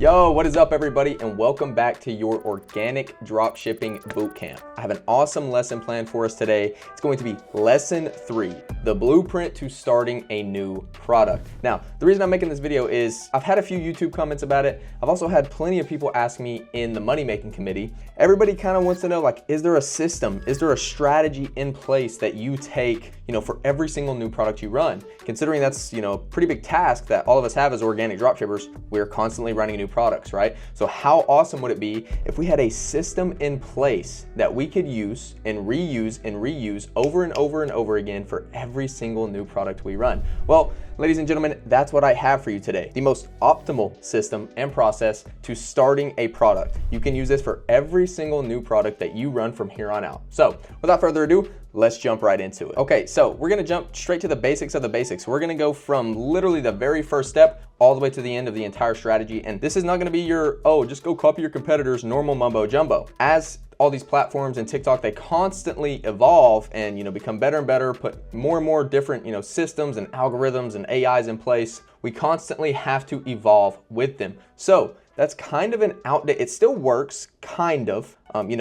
Yo, what is up everybody, and welcome back to your organic dropshipping bootcamp. I have an awesome lesson planned for us today. It's going to be lesson 3, the blueprint to starting a new product. Now, the reason I'm making this video is I've had a few YouTube comments about it. I've also had plenty of people ask me in the money making committee. Everybody kind of wants to know, like, is there a system? Is there a strategy in place that you take, for every single new product you run? Considering that's, a pretty big task that all of us have as organic dropshippers, we're constantly running new products, right? So how awesome would it be if we had a system in place that we could use and reuse over and over and over again for every single new product we run? Well, ladies and gentlemen, that's what I have for you today. The most optimal system and process to starting a product. You can use this for every single new product that you run from here on out. So without further ado, let's jump right into it. Okay, so we're gonna jump straight to the basics of the basics. We're gonna go from literally the very first step all the way to the end of the entire strategy. And this is not gonna be your, just go copy your competitors normal mumbo jumbo. As all these platforms and TikTok, they constantly evolve and become better and better, put more and more different systems and algorithms and AIs in place. We constantly have to evolve with them. So that's kind of an outdated, it still works, kind of,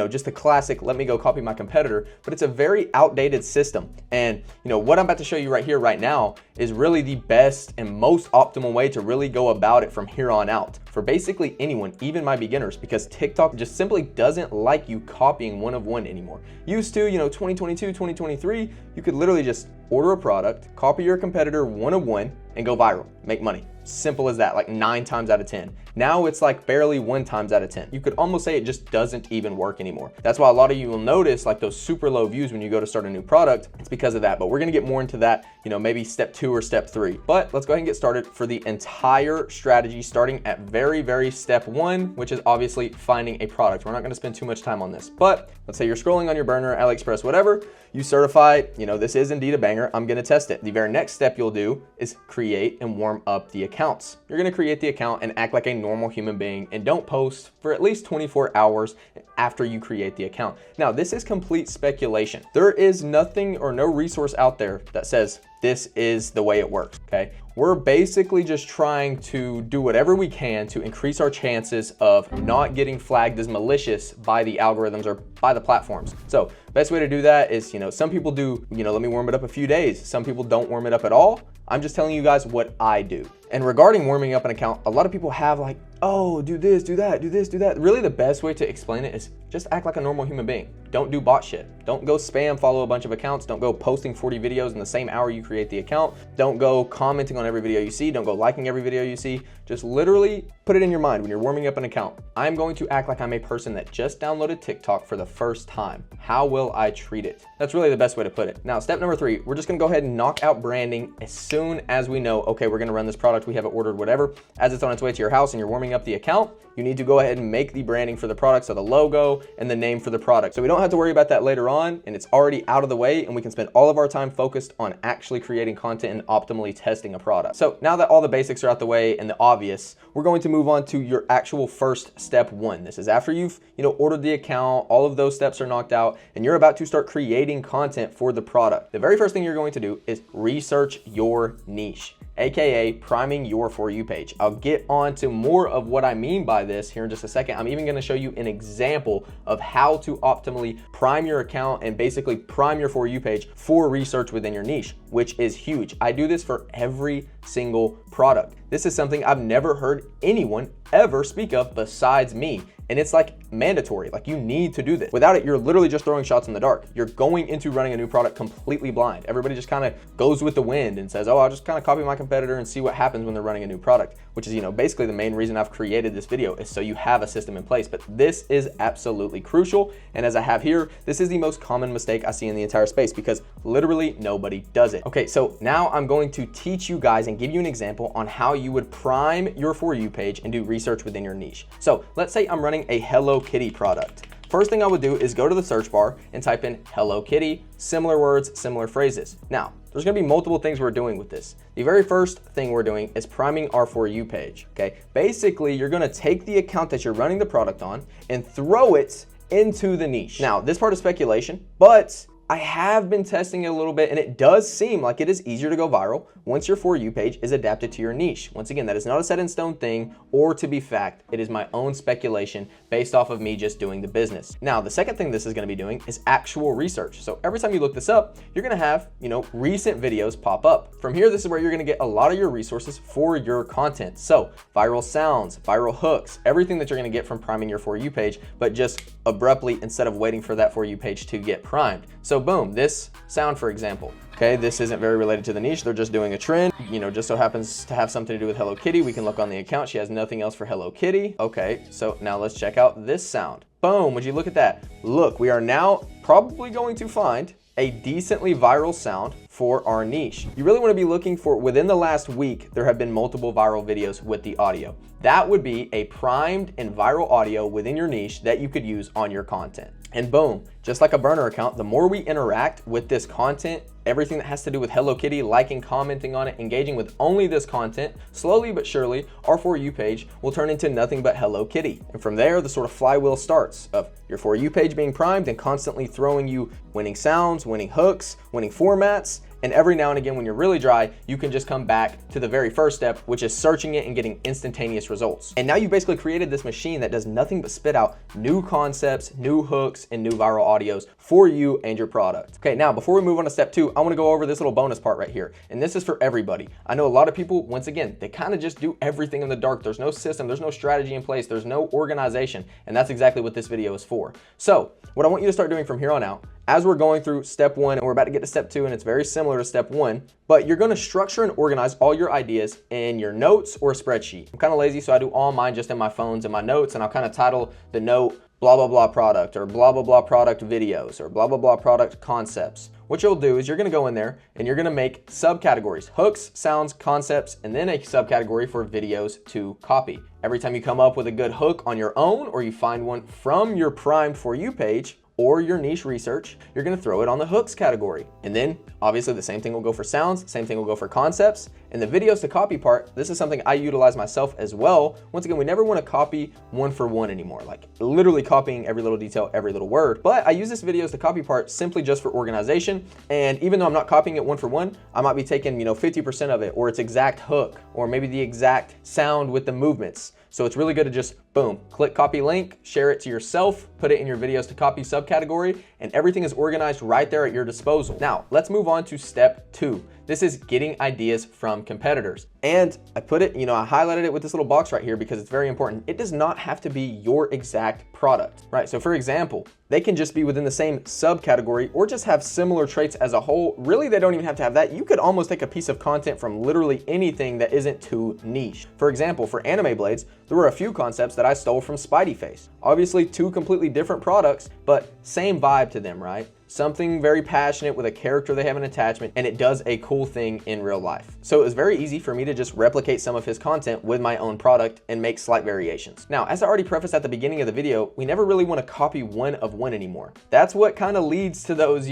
just the classic, let me go copy my competitor, but it's a very outdated system. And what I'm about to show you right here, right now, is really the best and most optimal way to really go about it from here on out for basically anyone, even my beginners, because TikTok just simply doesn't like you copying one of one anymore. Used to, 2022, 2023, you could literally just order a product, copy your competitor one of one, and go viral, make money. Simple as that, like 9 times out of 10. Now it's like barely 1 times out of 10. You could almost say it just doesn't even work anymore. That's why a lot of you will notice like those super low views when you go to start a new product. It's because of that, but we're gonna get more into that, maybe step 2 or step 3. But let's go ahead and get started for the entire strategy, starting at very step 1, which is obviously finding a product. We're not gonna spend too much time on this, but let's say you're scrolling on your burner, AliExpress, whatever, you certify, this is indeed a banger, I'm gonna test it. The very next step you'll do is create and warm up the accounts. You're gonna create the account and act like a normal human being and don't post for at least 24 hours after you create the account. Now, this is complete speculation. There is nothing or no resource out there that says this is the way it works, okay? We're basically just trying to do whatever we can to increase our chances of not getting flagged as malicious by the algorithms or by the platforms. So best way to do that is, some people do, let me warm it up a few days. Some people don't warm it up at all. I'm just telling you guys what I do. And regarding warming up an account, a lot of people have like, oh, do this, do that, do this, do that. Really the best way to explain it is just act like a normal human being. Don't do bot shit. Don't go spam follow a bunch of accounts. Don't go posting 40 videos in the same hour you create the account. Don't go commenting on every video you see. Don't go liking every video you see. Just literally put it in your mind when you're warming up an account. I'm going to act like I'm a person that just downloaded TikTok for the first time. How will I treat it? That's really the best way to put it. Now, step number 3, we're just gonna go ahead and knock out branding as soon as we know, okay, we're gonna run this product, we have it ordered, whatever. As it's on its way to your house and you're warming up the account, you need to go ahead and make the branding for the product, so the logo and the name for the product. So we don't have to worry about that later on, and it's already out of the way, and we can spend all of our time focused on actually creating content and optimally testing a product. So now that all the basics are out the way and the obvious, we're going to move on to your actual first step 1. This is after you've, ordered the account, all of those steps are knocked out, and you're about to start creating content for the product. The very first thing you're going to do is research your niche, aka priming your For You page. I'll get on to more of what I mean by this here in just a second. I'm even gonna show you an example of how to optimally prime your account and basically prime your For You page for research within your niche, which is huge. I do this for every single product. This is something I've never heard anyone ever speak of besides me. And it's like mandatory, like you need to do this. Without it, you're literally just throwing shots in the dark. You're going into running a new product completely blind. Everybody just kind of goes with the wind and says, oh, I'll just kind of copy my competitor and see what happens when they're running a new product, which is, basically the main reason I've created this video is so you have a system in place. But this is absolutely crucial. And as I have here, this is the most common mistake I see in the entire space because literally nobody does it. Okay, so now I'm going to teach you guys and give you an example on how you would prime your For You page and do research within your niche. So let's say I'm running a Hello Kitty product. First thing I would do is go to the search bar and type in Hello Kitty, similar words, similar phrases. Now, there's gonna be multiple things we're doing with this. The very first thing we're doing is priming our For You page, okay? Basically, you're gonna take the account that you're running the product on and throw it into the niche. Now, this part is speculation, but I have been testing it a little bit, and it does seem like it is easier to go viral once your For You page is adapted to your niche. Once again, that is not a set in stone thing or to be fact. It is my own speculation based off of me just doing the business. Now, the second thing this is going to be doing is actual research. So every time you look this up, you're going to have, recent videos pop up. From here, this is where you're going to get a lot of your resources for your content. So viral sounds, viral hooks, everything that you're going to get from priming your For You page, but just abruptly instead of waiting for that For You page to get primed. So boom, this sound, for example. Okay, this isn't very related to the niche. They're just doing a trend, just so happens to have something to do with Hello Kitty. We can look on the account. She has nothing else for Hello Kitty. Okay, so now let's check out this sound. Boom, would you look at that? Look, we are now probably going to find a decently viral sound for our niche. You really want to be looking for, within the last week, there have been multiple viral videos with the audio. That would be a primed and viral audio within your niche that you could use on your content. And boom, just like a burner account, the more we interact with this content, everything that has to do with Hello Kitty, liking, commenting on it, engaging with only this content, slowly but surely, our For You page will turn into nothing but Hello Kitty. And from there, the sort of flywheel starts of your For You page being primed and constantly throwing you winning sounds, winning hooks, winning formats. And every now and again, when you're really dry, you can just come back to the very first step, which is searching it and getting instantaneous results. And now you've basically created this machine that does nothing but spit out new concepts, new hooks, and new viral audios for you and your product. Okay, now before we move on to step 2, I want to go over this little bonus part right here. And this is for everybody. I know a lot of people, once again, they kind of just do everything in the dark. There's no system, there's no strategy in place, there's no organization. And that's exactly what this video is for. So what I want you to start doing from here on out, as we're going through step 1 and we're about to get to step 2, and it's very similar to step 1, but you're going to structure and organize all your ideas in your notes or a spreadsheet. I'm kind of lazy, so I do all mine just in my phones and my notes, and I'll kind of title the note blah blah blah product, or blah blah blah product videos, or blah blah blah product concepts. What you'll do is you're going to go in there and you're going to make subcategories: hooks, sounds, concepts, and then a subcategory for videos to copy. Every time you come up with a good hook on your own, or you find one from your primed For You page or your niche research, you're going to throw it on the hooks category. And then obviously the same thing will go for sounds, same thing will go for concepts. And the videos to copy part, this is something I utilize myself as well. Once again, we never want to copy one for one anymore, like literally copying every little detail, every little word. But I use this videos to copy part simply just for organization. And even though I'm not copying it one for one, I might be taking 50% of it, or its exact hook, or maybe the exact sound with the movements. So it's really good to just boom, click copy link, share it to yourself, put it in your videos to copy subcategory, and everything is organized right there at your disposal. Now, let's move on to step 2. This is getting ideas from competitors. And I put it, I highlighted it with this little box right here because it's very important. It does not have to be your exact product, right? So for example, they can just be within the same subcategory or just have similar traits as a whole. Really, they don't even have to have that. You could almost take a piece of content from literally anything that isn't too niche. For example, for anime blades, there were a few concepts that I stole from Spidey Face. Obviously, 2 completely different products, but same vibe to them, right? Something very passionate with a character they have an attachment, and it does a cool thing in real life. So it was very easy for me to just replicate some of his content with my own product and make slight variations. Now, as I already prefaced at the beginning of the video, we never really want to copy one of one anymore. That's what kind of leads to those,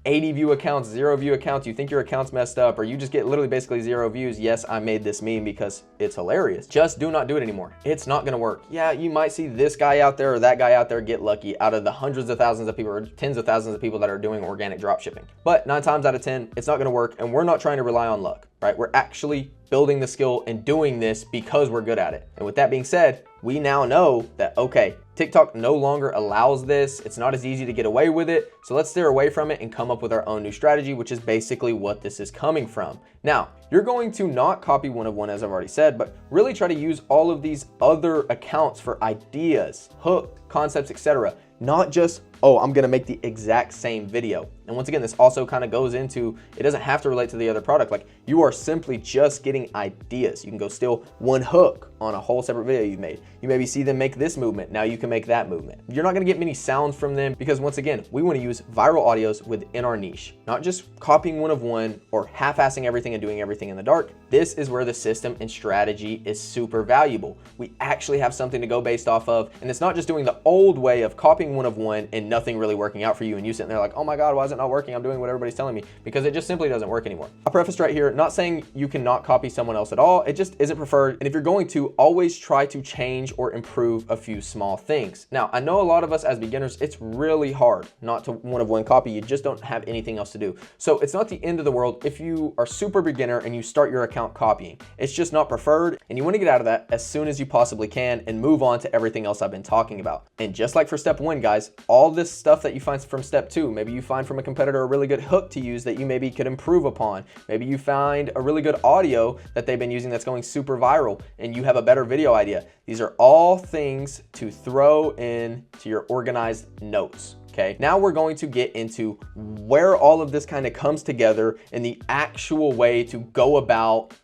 80 view accounts, 0 view accounts. You think your account's messed up, or you just get literally basically 0 views. Yes, I made this meme because it's hilarious. Just do not do it anymore. It's not going to work. Yeah, you might see this guy out there or that guy out there get lucky out of the hundreds of thousands of people or tens of thousands of people that are doing organic dropshipping. But 9 times out of 10, it's not going to work, and we're not trying to rely on luck, right? We're actually building the skill and doing this because we're good at it. And with that being said, we now know that, okay, TikTok no longer allows this. It's not as easy to get away with it. So let's steer away from it and come up with our own new strategy, which is basically what this is coming from. Now, you're going to not copy one of one, as I've already said, but really try to use all of these other accounts for ideas, hook, concepts, etc. Not just, oh, I'm gonna make the exact same video. And once again, this also kind of goes into, it doesn't have to relate to the other product. Like, you are simply just getting ideas. You can go steal one hook on a whole separate video you've made. You maybe see them make this movement. Now you can make that movement. You're not gonna get many sounds from them because, once again, we wanna use viral audios within our niche, not just copying one of one or half-assing everything and doing everything in the dark. This is where the system and strategy is super valuable. We actually have something to go based off of, and it's not just doing the old way of copying one of one and nothing really working out for you, and you sitting there like, oh my God, why isn't not working. I'm doing what everybody's telling me, because it just simply doesn't work anymore. I prefaced right here, not saying you cannot copy someone else at all. It just isn't preferred. And if you're going to, always try to change or improve a few small things. Now, I know a lot of us as beginners, it's really hard not to one of one copy. You just don't have anything else to do. So it's not the end of the world if you are super beginner and you start your account copying. It's just not preferred, and you want to get out of that as soon as you possibly can and move on to everything else I've been talking about. And just like for step 1, guys, all this stuff that you find from step 2, maybe you find from a competitor a really good hook to use that you maybe could improve upon. Maybe you find a really good audio that they've been using that's going super viral and you have a better video idea. These are all things to throw in to your organized notes. Okay, now we're going to get into where all of this kind of comes together in the actual way to go about,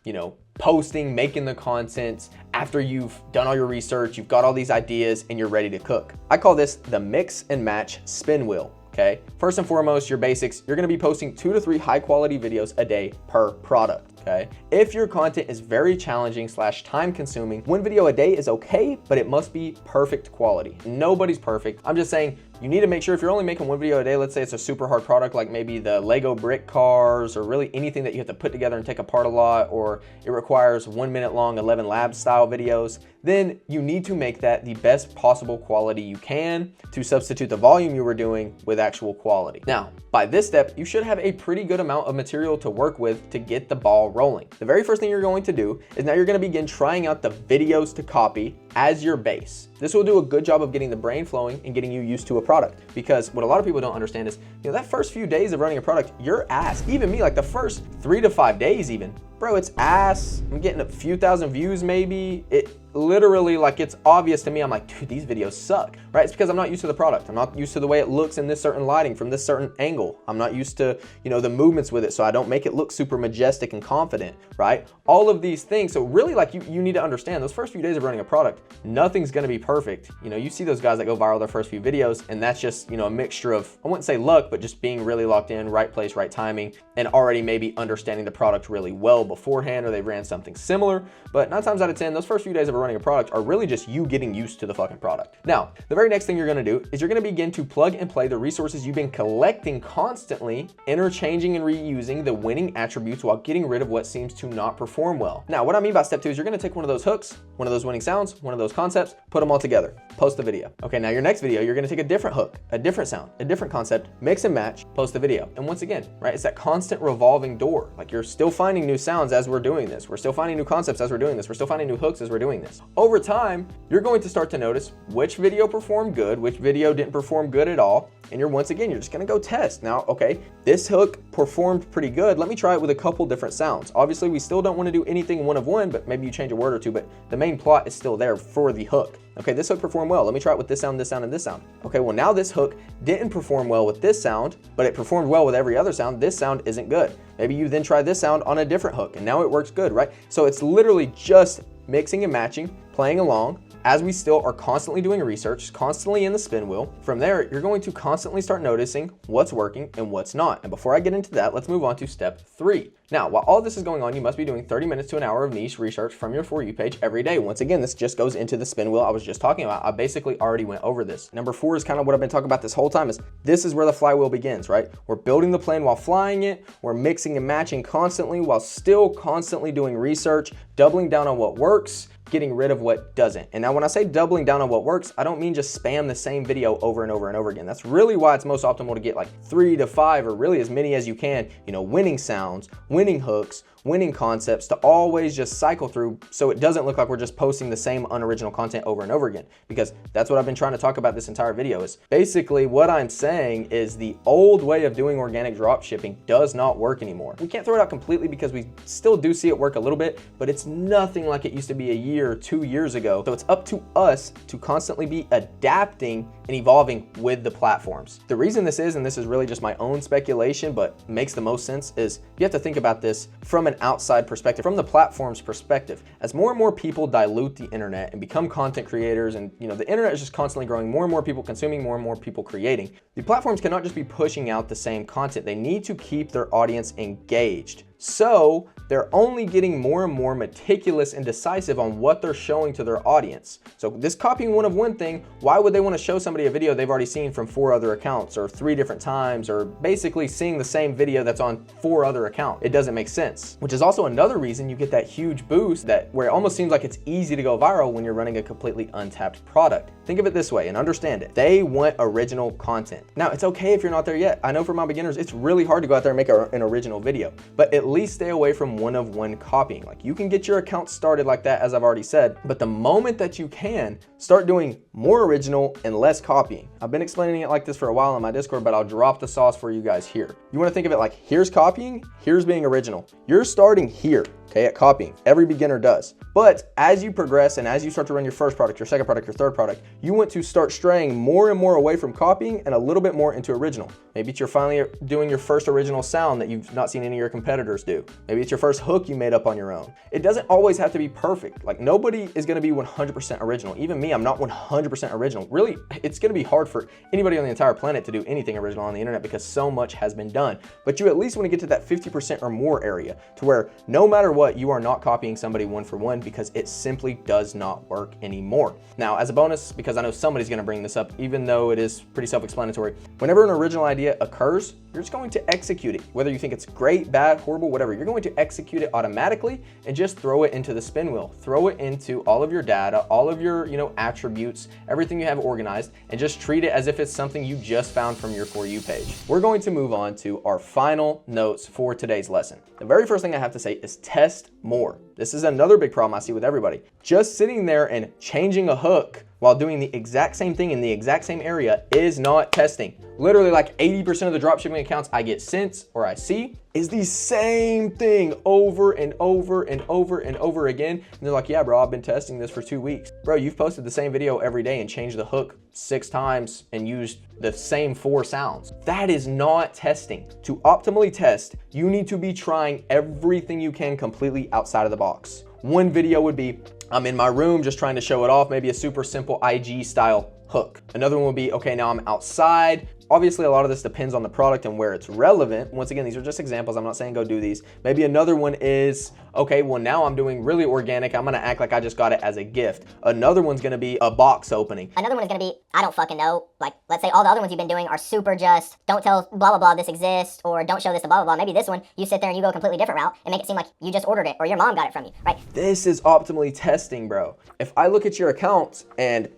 posting, making the content after you've done all your research, you've got all these ideas, and you're ready to cook. I call this the mix and match spin wheel. Okay, first and foremost, your basics, you're gonna be posting 2 to 3 high quality videos a day per product. Okay, if your content is very challenging / time consuming, 1 video a day is okay, but it must be perfect quality. Nobody's perfect. I'm just saying you need to make sure if you're only making 1 video a day, let's say it's a super hard product like maybe the Lego brick cars, or really anything that you have to put together and take apart a lot, or it requires 1 minute long 11 lab style videos, then you need to make that the best possible quality you can to substitute the volume you were doing with actual quality. Now, by this step, you should have a pretty good amount of material to work with to get the ball rolling. The very first thing you're going to do is now you're going to begin trying out the videos to copy as your base. This will do a good job of getting the brain flowing and getting you used to a product, because what a lot of people don't understand is, that first few days of running a product, you're ass. Even me, like the first 3 to 5 days even, bro, it's ass. I'm getting a few thousand views maybe. It literally, like, it's obvious to me. I'm like, dude, these videos suck, right? It's because I'm not used to the product. I'm not used to the way it looks in this certain lighting from this certain angle. I'm not used to, the movements with it, so I don't make it look super majestic and confident, right? All of these things. So really, like, you need to understand those first few days of running a product, nothing's gonna be perfect. You see those guys that go viral their first few videos, and that's just, a mixture of, I wouldn't say luck, but just being really locked in, right place, right timing, and already maybe understanding the product really well beforehand, or they ran something similar. But 9 times out of 10, those first few days of running a product are really just you getting used to the fucking product. Now, the very next thing you're gonna do is you're gonna begin to plug and play the resources you've been collecting constantly, interchanging and reusing the winning attributes while getting rid of what seems to not perform well. Now, what I mean by step 2 is you're gonna take one of those hooks, one of those winning sounds, one of those concepts, put them all together, post the video. Okay, now your next video, you're gonna take a different hook, a different sound, a different concept, mix and match, post the video. And once again, right, it's that constant revolving door. Like, you're still finding new sounds as we're doing this. We're still finding new concepts as we're doing this. We're still finding new hooks as we're doing this. Over time, you're going to start to notice which video performed good, which video didn't perform good at all. And you're just gonna go test. Now, okay, this hook performed pretty good. Let me try it with a couple different sounds. Obviously, we still don't wanna do anything 1 of 1, but maybe you change a word or 2, but the main plot is still there for the hook. Okay, this hook performed well. Let me try it with this sound, and this sound. Okay, well, now this hook didn't perform well with this sound, but it performed well with every other sound. This sound isn't good. Maybe you then try this sound on a different hook, and now it works good, right? So it's literally just mixing and matching, playing along, as we still are constantly doing research, constantly in the spin wheel. From there, you're going to constantly start noticing what's working and what's not. And before I get into that, let's move on to step 3. Now, while all this is going on, you must be doing 30 minutes to an hour of niche research from your For You page every day. Once again, this just goes into the spin wheel I was just talking about. I basically already went over this. Number 4 is kind of what I've been talking about this whole time. This is where the flywheel begins, right? We're building the plane while flying it. We're mixing and matching constantly while still constantly doing research, doubling down on what works, getting rid of what doesn't. And now when I say doubling down on what works, I don't mean just spam the same video over and over and over again. That's really why it's most optimal to get like 3 to 5 or really as many as you can, winning sounds, winning hooks, winning concepts, to always just cycle through so it doesn't look like we're just posting the same unoriginal content over and over again. Because that's what I've been trying to talk about this entire video. Is basically what I'm saying is the old way of doing organic drop shipping does not work anymore. We can't throw it out completely because we still do see it work a little bit, but it's nothing like it used to be a year or 2 years ago. So it's up to us to constantly be adapting and evolving with the platforms. The reason this is, and this is really just my own speculation, but makes the most sense, is you have to think about this from an outside perspective, from the platform's perspective. As more and more people dilute the internet and become content creators, and the internet is just constantly growing, more and more people consuming, more and more people creating, the platforms cannot just be pushing out the same content. They need to keep their audience engaged. So they're only getting more and more meticulous and decisive on what they're showing to their audience. So this copying one of one thing, why would they want to show somebody a video they've already seen from 4 other accounts or 3 different times, or basically seeing the same video that's on 4 other accounts? It doesn't make sense, which is also another reason you get that huge boost where it almost seems like it's easy to go viral when you're running a completely untapped product. Think of it this way and understand it. They want original content. Now, it's okay if you're not there yet. I know for my beginners, it's really hard to go out there and make an original video, but at least stay away from one of one copying. Like, you can get your account started like that, as I've already said, but the moment that you can, start doing more original and less copying. I've been explaining it like this for a while on my Discord, but I'll drop the sauce for you guys here. You want to think of it like, here's copying, here's being original. You're starting here, okay, at copying. Every beginner does. But as you progress and as you start to run your first product, your second product, your third product, you want to start straying more and more away from copying and a little bit more into original. Maybe it's you're finally doing your first original sound that you've not seen any of your competitors do. Maybe it's your first hook you made up on your own. It doesn't always have to be perfect. Like, nobody is gonna be 100% original. Even me, I'm not 100% original. Really, it's gonna be hard for anybody on the entire planet to do anything original on the internet because so much has been done. But you at least wanna get to that 50% or more area to where no matter what, you are not copying somebody one for one, because it simply does not work anymore. Now, as a bonus, because I know somebody's gonna bring this up, even though it is pretty self-explanatory, whenever an original idea occurs, you're just going to execute it. Whether you think it's great, bad, horrible, whatever, you're going to execute it automatically and just throw it into the spin wheel. Throw it into all of your data, all of your, attributes, everything you have organized, and just treat it as if it's something you just found from your For You page. We're going to move on to our final notes for today's lesson. The very first thing I have to say is test more. This is another big problem I see with everybody. Just sitting there and changing a hook while doing the exact same thing in the exact same area is not testing. Literally, like 80% of the dropshipping accounts I get sent or I see is the same thing over and over and over and over again. And they're like, yeah, bro, I've been testing this for 2 weeks. Bro, you've posted the same video every day and changed the hook 6 times and used the same 4 sounds. That is not testing. To optimally test, you need to be trying everything you can completely outside of the box. One video would be, I'm in my room just trying to show it off, maybe a super simple IG style hook. Another one would be, okay, now I'm outside. Obviously, a lot of this depends on the product and where it's relevant. Once again, these are just examples. I'm not saying go do these. Maybe another one is, okay, well, now I'm doing really organic. I'm gonna act like I just got it as a gift. Another one's gonna be a box opening. Another one is gonna be, I don't fucking know. Like, let's say all the other ones you've been doing are super just, don't tell blah, blah, blah this exists, or don't show this to blah, blah, blah. Maybe this one, you sit there and you go a completely different route and make it seem like you just ordered it or your mom got it from you, right? This is optimally testing, bro. If I look at your account and,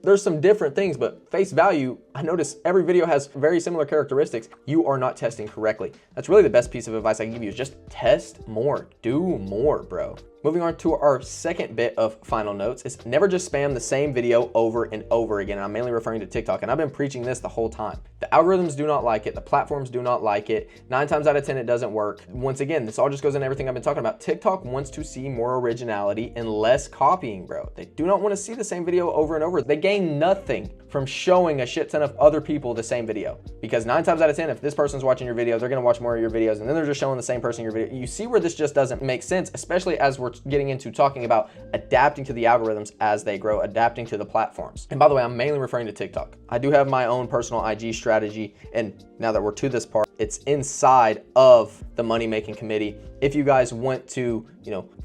there's some different things, but face value, I notice every video has very similar characteristics. You are not testing correctly. That's really the best piece of advice I can give you, is just test more, do more, bro. Moving on to our second bit of final notes is never just spam the same video over and over again. And I'm mainly referring to TikTok, and I've been preaching this the whole time. The algorithms do not like it. The platforms do not like it. 9 times out of 10, it doesn't work. Once again, this all just goes into everything I've been talking about. TikTok wants to see more originality and less copying, bro. They do not want to see the same video over and over. They gain nothing from showing a shit ton of other people the same video, because 9 times out of 10, if this person's watching your video, they're going to watch more of your videos, and then they're just showing the same person your video. You see where this just doesn't make sense, especially as we're getting into talking about adapting to the algorithms as they grow, adapting to the platforms. And by the way, I'm mainly referring to TikTok. I do have my own personal IG strategy, and now that we're to this part, it's inside of the money making committee. If you guys want to,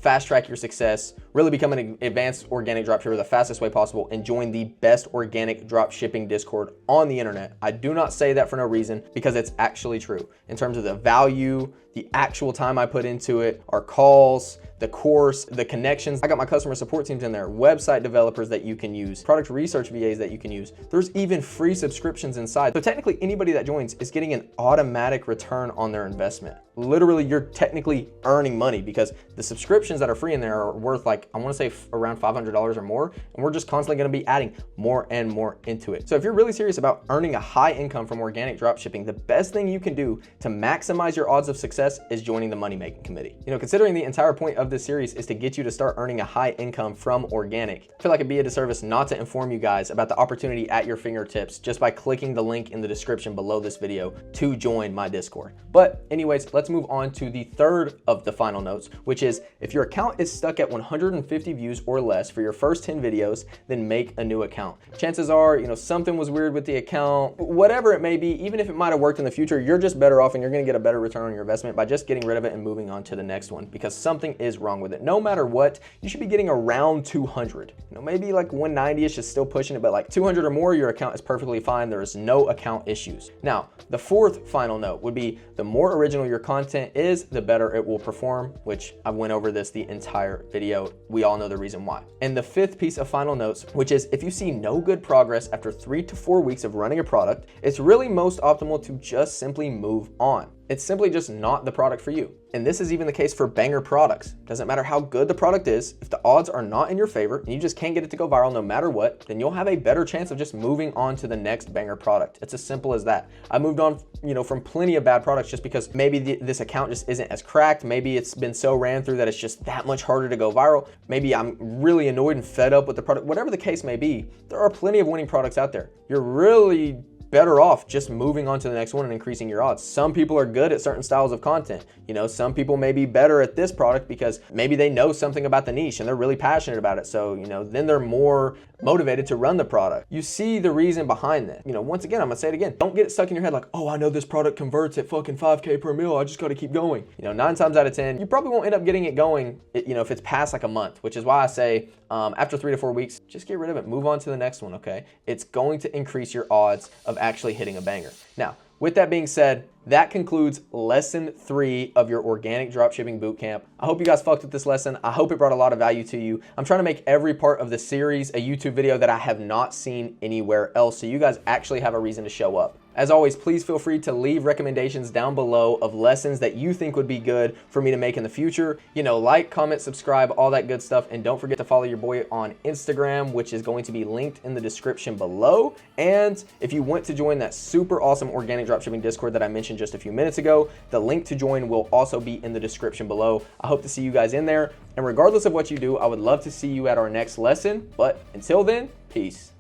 fast track your success, really become an advanced organic dropshipper the fastest way possible, and join the best organic dropshipping Discord on the internet. I do not say that for no reason, because it's actually true. In terms of the value, the actual time I put into it, our calls, the course, the connections. I got my customer support teams in there, website developers that you can use, product research VAs that you can use. There's even free subscriptions inside. So technically anybody that joins is getting an automatic return on their investment. Literally, you're technically earning money, because the subscriptions that are free in there are worth, like, I want to say around $500 or more. And we're just constantly going to be adding more and more into it. So if you're really serious about earning a high income from organic dropshipping, the best thing you can do to maximize your odds of success is joining the money making committee. Considering the entire point of this series is to get you to start earning a high income from organic, I feel like it'd be a disservice not to inform you guys about the opportunity at your fingertips just by clicking the link in the description below this video to join my Discord. But anyways, let's let's move on to the third of the final notes, which is if your account is stuck at 150 views or less for your first 10 videos, then make a new account. Chances are, something was weird with the account, whatever it may be, even if it might have worked in the future, you're just better off and you're gonna get a better return on your investment by just getting rid of it and moving on to the next one, because something is wrong with it. No matter what, you should be getting around 200. Maybe like 190-ish is still pushing it, but like 200 or more, your account is perfectly fine. There is no account issues. Now, the fourth final note would be the more original your content is, the better it will perform, which I went over this the entire video. We all know the reason why. And the fifth piece of final notes, which is if you see no good progress after 3 to 4 weeks of running a product, it's really most optimal to just simply move on. It's simply just not the product for you. And this is even the case for banger products. Doesn't matter how good the product is, if the odds are not in your favor and you just can't get it to go viral no matter what, then you'll have a better chance of just moving on to the next banger product. It's as simple as that. I moved on, from plenty of bad products just because maybe this account just isn't as cracked. Maybe it's been so ran through that it's just that much harder to go viral. Maybe I'm really annoyed and fed up with the product. Whatever the case may be, there are plenty of winning products out there. You're really better off just moving on to the next one and increasing your odds. Some people are good at certain styles of content. Some people may be better at this product because maybe they know something about the niche and they're really passionate about it. So, then they're more motivated to run the product. You see the reason behind that. Once again, I'm gonna say it again. Don't get it stuck in your head like, oh, I know this product converts at fucking 5K per mil. I just gotta keep going. 9 times out of 10, you probably won't end up getting it going, if it's past like a month, which is why I say after 3 to 4 weeks, just get rid of it. Move on to the next one, okay? It's going to increase your odds of actually hitting a banger. Now, with that being said, that concludes lesson 3 of your organic dropshipping bootcamp. I hope you guys fucked with this lesson. I hope it brought a lot of value to you. I'm trying to make every part of the series a YouTube video that I have not seen anywhere else, so you guys actually have a reason to show up. As always, please feel free to leave recommendations down below of lessons that you think would be good for me to make in the future. Like, comment, subscribe, all that good stuff. And don't forget to follow your boy on Instagram, which is going to be linked in the description below. And if you want to join that super awesome organic dropshipping Discord that I mentioned just a few minutes ago, the link to join will also be in the description below. I hope to see you guys in there. And regardless of what you do, I would love to see you at our next lesson. But until then, peace.